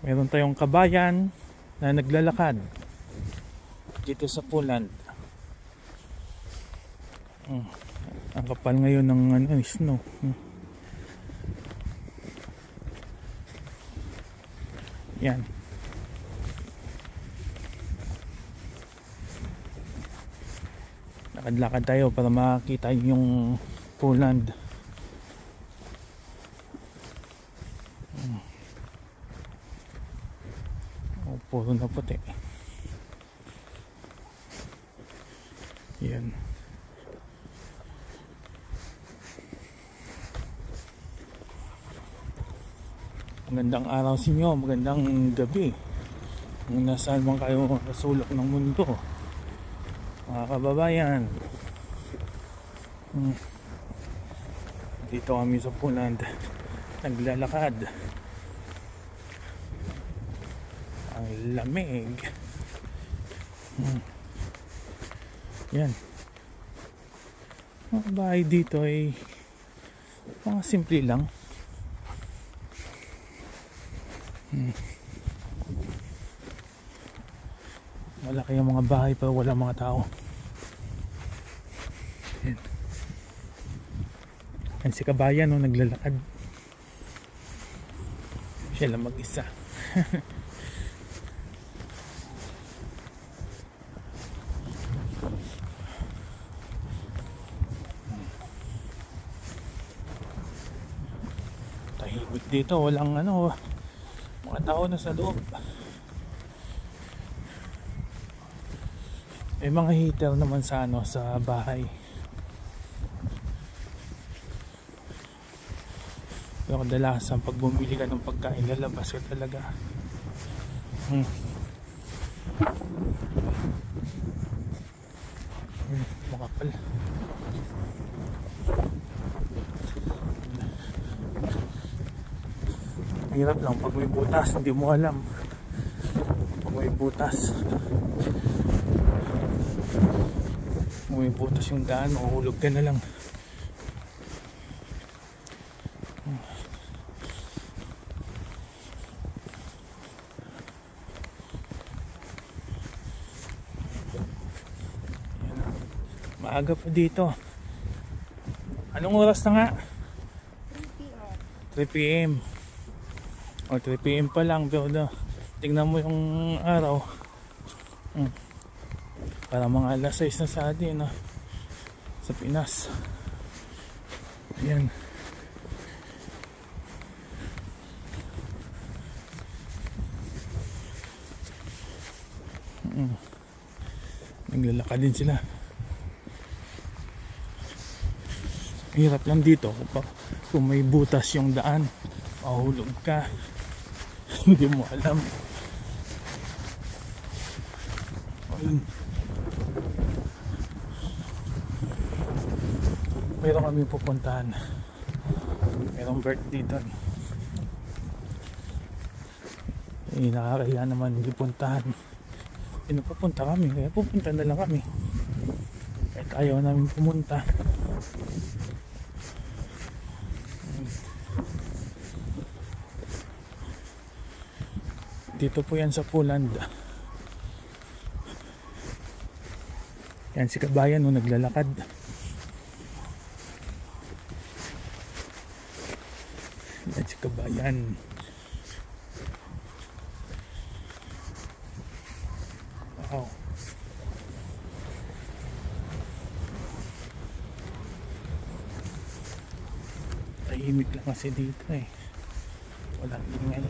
Meron tayong kabayan na naglalakad dito sa Poland. Ang kapal ngayon ng snow. Yan. Lakad-lakad tayo para makita yung Poland. Puro na puti. Yan. Magandang araw sa inyo, magandang gabi kung nasaan man kayo sa sulok ng mundo, mga kababayan. Dito kami sa Poland naglalakad. Ang lamig. Yan. Mga bahay dito ay mga simple lang. Malaki ang mga bahay pero wala mga tao. Yan. Yan si kabayan naglalakad. Siya lang mag-isa. Tahimik dito, walang mga tao na sa loob. May mga heater naman sa sa bahay. Pero kadalasan pag bumili ka ng pagkain, lalabas ka talaga. Makapal. Hirap lang pag may butas, hindi mo alam pag may butas. Pag may butas yung daan, mahuhulog ka na lang. Maaga pa dito. Anong oras na nga? 3 PM. O 3 PM pa lang, pero tingnan mo yung araw. Para mga alas 6 na sa atin sa Pinas. Ayan. Naglalakad din sila. Hirap lang dito kung may butas yung daan, mahulog ka. Hindi mo alam. Ayun. Meron kami pupuntahan. Merong birthday doon. Nakakahiya naman hindi puntahan. Pinupunta kami, kaya pupunta na lang kami. Kahit ayaw namin pumunta. Dito po yan sa Poland. Yan si kabayan naglalakad. Yan si kabayan. Wow. Tahimik lang kasi dito walang ingay.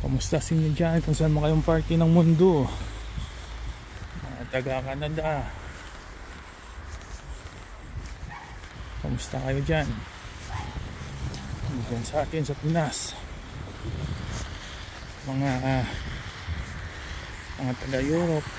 Kamusta sa inyo dyan kung saan mo kayong party ng mundo, mga taga Canada? Kamusta kayo dyan? Dyan sa atin sa Pinas, mga taga Europe.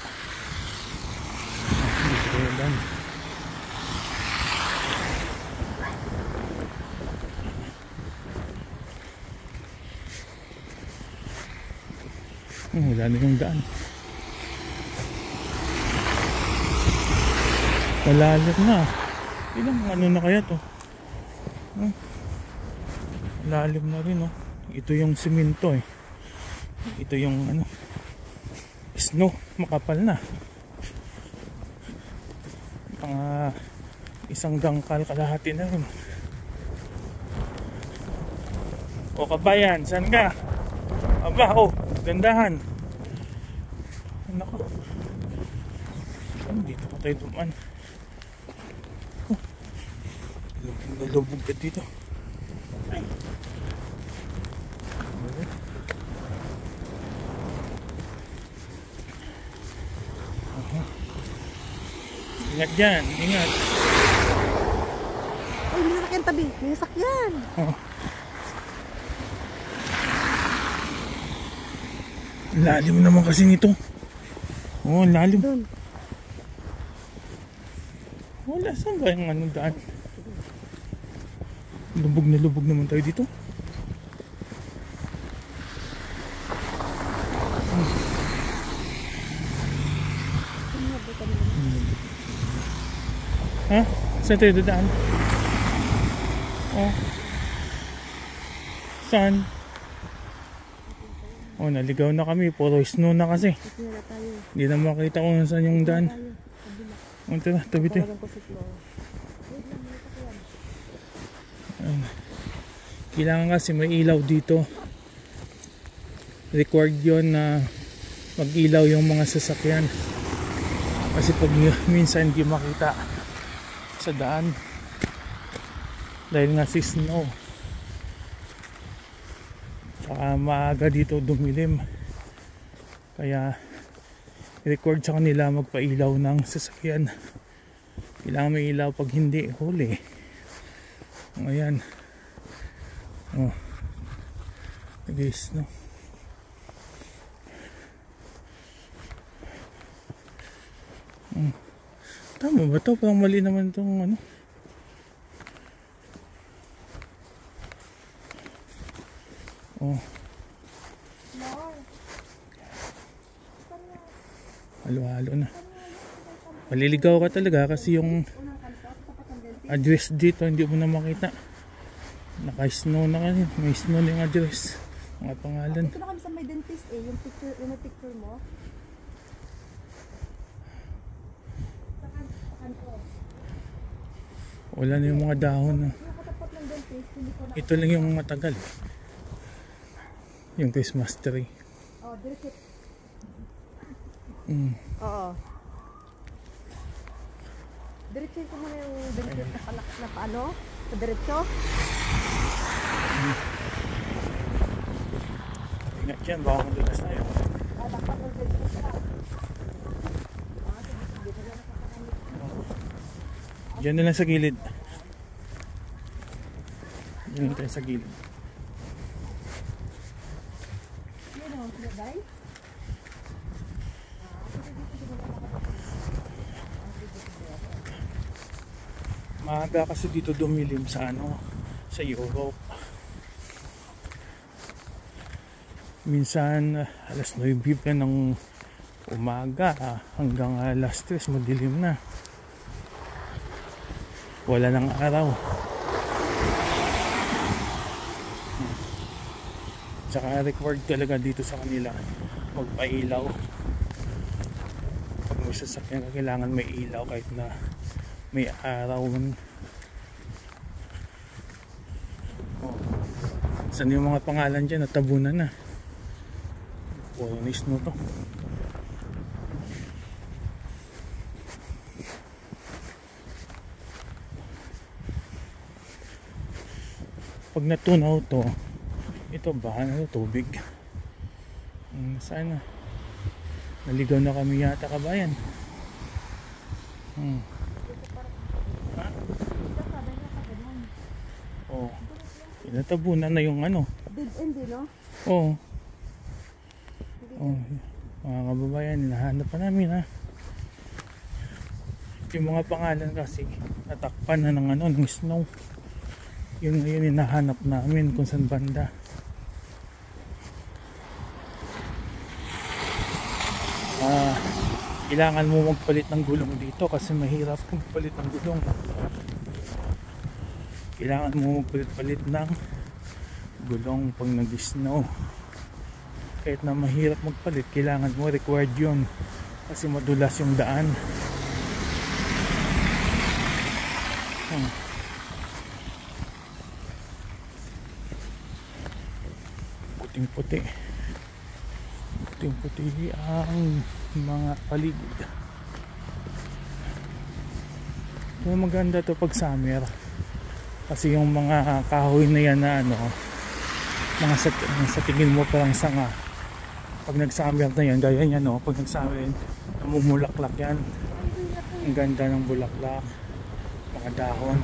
Wala na yung daan. Malalim na. Ilang ano na kaya to? Malalim na rin, oh. Ito yung simento eh. Ito yung ano, snow, makapal na. Mga isang dangkal kalahati na rin. O kabayan, saan ka? Aba, oh, gandahan. Nako. Dito pa tayo dumaan. Lubog ka dito. Ay. Ingat dyan, ingat. Uy, may sakyan tabi. May sakyan. Oh. Lalim naman kasi nito. Oh, lalim. Doon. Wala, saan ba yung ano daan? Lubog na lubog naman tayo dito. Ha? Saan tayo dadaan? Oh. Saan? Oh, naligaw na kami. Puro snow na kasi. Hindi na makita kung saan yung daan. Oh, tara, tabi tayo. Kailangan kasi may ilaw dito. Required yun na mag-ilaw yung mga sasakyan. Kasi pag minsan hindi makita sa daan dahil nga si snow. Saka maaga dito dumilim. Kaya record sa kanila magpailaw ng sasakyan. Kailangan may ilaw, pag hindi huli. Ayan. Oh. Guys, no. Tama ba to? Parang mali naman itong ano. Oh. Halo-halo na. Maliligaw ka talaga kasi yung address dito hindi mo na makita. Naka-snow na kasi. May snow na yung address. Mga pangalan. Ito na kami sa may dentist eh. Yung picture mo. Wala na yung mga dahon na. Ito lang yung matagal. Yung Christmas tree. Oh, diretso. Oo. Diretso ko muna yung diretso na palakas na paano? Sa diretso? Ingat yan, baka madulas tayo. Dapat yung diretso ka. Diyan na lang sa gilid. Diyan na tayo sa gilid. Yun o, sinabay? Maaga kasi dito dumilim sa ano, sa Europe. Minsan alas 9 pa ng umaga hanggang alas 3 madilim na. Wala ng araw. Tsaka required talaga dito sa kanila magpailaw. Pag may sasakyan ka, kailangan may ilaw kahit na may araw. Oh. Saan yung mga pangalan dyan? Natabunan na. Puro na snow to. Pag natunaw to, ito ba? Ano, tubig? Saan na? Naligaw na kami yata, kabayan. Ha? Oh. Inatabunan na yung ano. Dead end eh, no? Oo. Oh. Mga kababayan, hinahanap pa namin ha. Yung mga pangalan kasi natakpan na ng ano, ng snow. Yun ngayon hinahanap namin kung saan banda. kailangan mo magpalit ng gulong dito kasi mahirap magpalit ng gulong. Kailangan mo magpalit ng gulong pag nag-snow. Kahit na mahirap magpalit, kailangan mo, required yun kasi madulas yung daan. Puting-puti ang mga paligid. Pero maganda to pag summer kasi yung mga kahoy na yan na ano, mga sa tingin mo parang sanga, pag nag-summer na yan, gaya yan, no? Pag nag-summer, namumulaklak yan. Ang ganda ng bulaklak, mga dahon.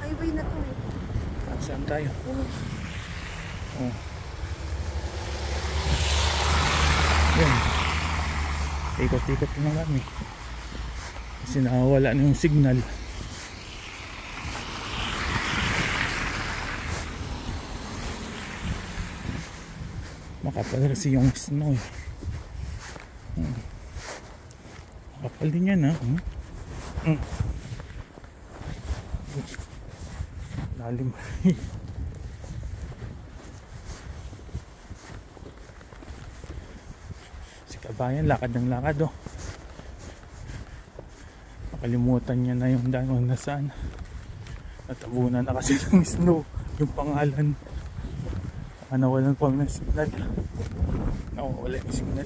Highway na to eh. Saan tayo? Oh. Yan. Ikot-ikot na kami kasi nakawala na yung signal. Makapal kasi yung snow eh. Makapal din yan ha. Lalim. Si kabayan lakad ng lakad oh. Nakalimutan niya na yung daan kung nasaan. Natabunan na kasi ng snow yung pangalan. Nawalan pa ng signal. Nawawala yung signal.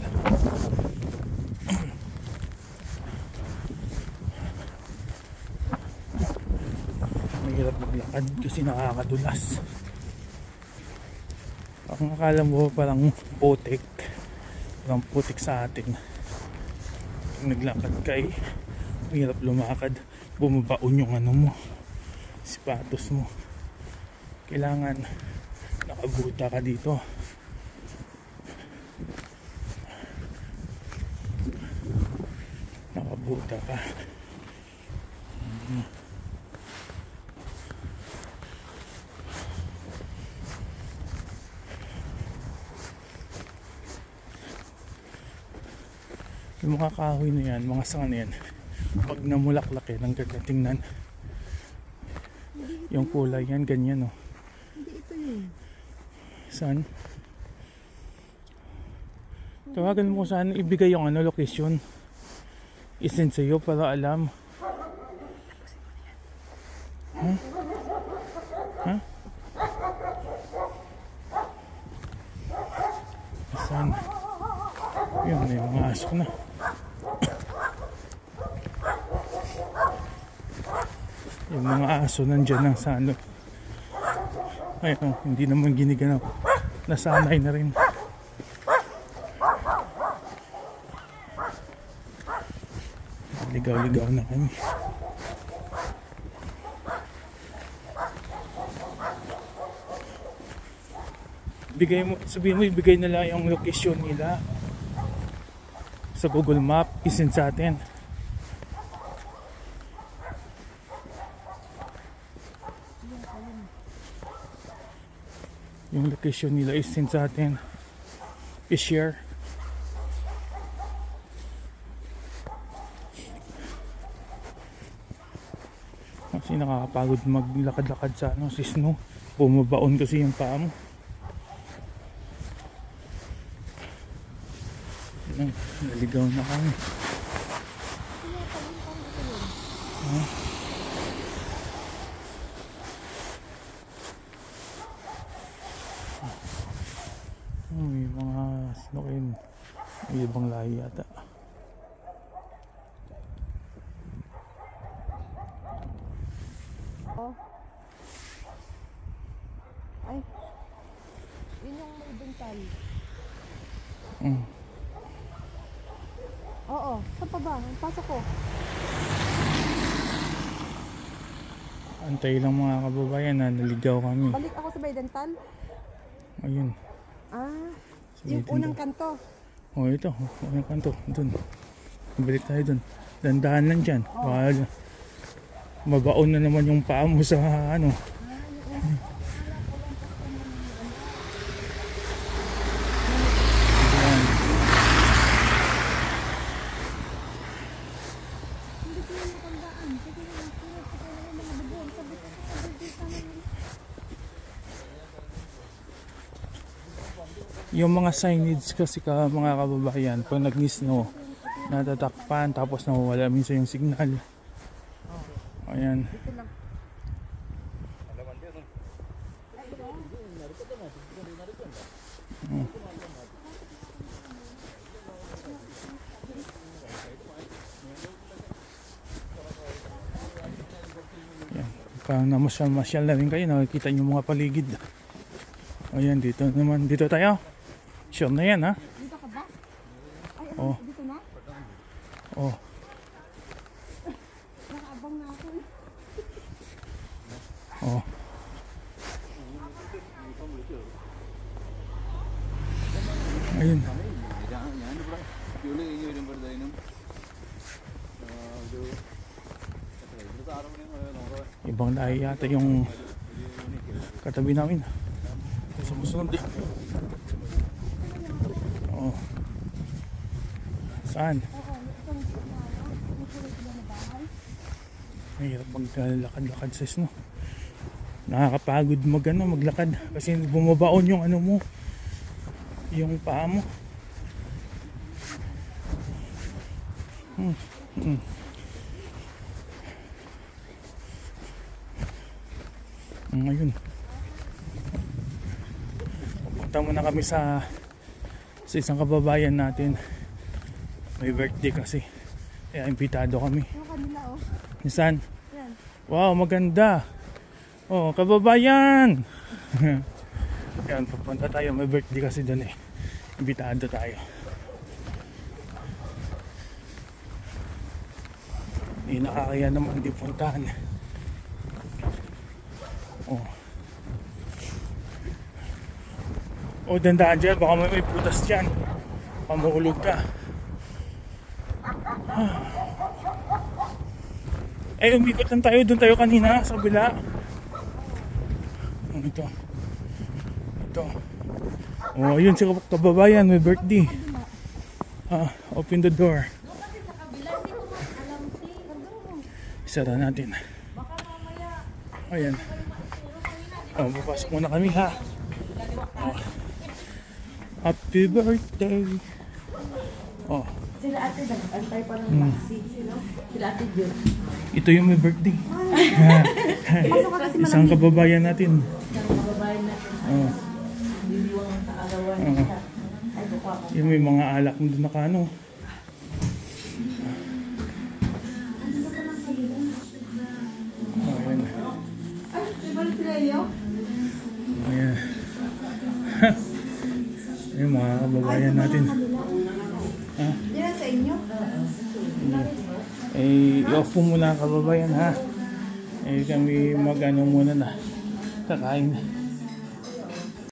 Mahirap maglakad kasi nakakadulas. Ang akala mo parang putik, parang putik sa atin. Pag naglakad ka eh, mahirap lumakad, bumabaon yung ano mo, sapatos mo. Kailangan nakabuta ka dito. Nakabuta ka. Yung mga kahoy na yan, mga sanga na yan, pag namulaklak yan, ang ganda tingnan. Yung kulay yan, ganyan oh. Hindi ito yun. Saan? Tawagan mo saan ibigay yung ano, location. Isend sa'yo para alam. Huh? Huh? Saan? Yun, may mga aso na. Yung mga aso nandyan lang sa ano. Ayun, hindi naman giniganaw. Nasanay na rin. Ligaw-ligaw na kami. Bigay mo, sabihin mo, ibigay nila yung location nila sa Google Map, isend sa atin. Yung location nila isend sa atin, i-share. Kasi nakakapagod maglakad-lakad sa ano, si snow. Bumabaon kasi yung paa mo. Naligaw na kami. May mga snow yun. May ibang lahi yata. Oh. Ay. Yun yung may dental. Oo. Saan pa ba? Pasok ko. Antay lang mga kababayan na naligaw kami. Balik ako sa may dental. Ayun. Ah. Sa Yung may unang tindahan. kanto. Oh, ito. Unang kanto. Doon. Balik tayo doon. Dandahan lang dyan. Baka mabaon na naman yung paa mo sa ano. Yung mga signage kasi mga kababayan, pag nag-snow, natatakpan tapos nawawala minsan yung signal. Ayan. Parang namasyal na rin kayo, nakikita nyo mga paligid. Ayan, dito naman, dito tayo. Sure na yan, ha? Dito ka ba? Ay, Oh. dito na? Oh. Nakaabang na ako eh. Oh. Ayun. Ibang dahil yata yung katabi namin. Sumusunod din. Oh. Saan? Mahirap maglakad-lakad sa snow. Nakakapagod maglakad kasi bumabaon yung ano mo, yung paa mo. Ngayon pupunta muna kami sa isang kababayan natin, may birthday kasi kaya imbitado kami. Yung kanila oh. Nisan? Yan. Wow, maganda. Oh, kababayan. Yan, pupunta tayo, may birthday kasi doon eh, imbitado tayo. Hindi nakakaya naman di puntahan. Oh. Oh, dandaan dyan, baka may putas dyan, baka mahulog ka. Eh, umikot lang tayo, doon tayo kanina sa kabila. Ito. Oh, ayun si kababayan, may birthday. Open the door. Isara natin. Ayan. Oh, papasok muna kami ha. Oh. Happy birthday. Oh. Sila ate, nag-antay pa ng taxi. Sila ate Jun. Ito yung may birthday. Isang kababayan natin. Oh. Yung may mga alak mo doon na kano. Ayan. Ayan mga kababayan natin. Yan sa inyo? Eh, i-off mo muna kababayan ha. Eh, kami mag-ano muna na. Kakain.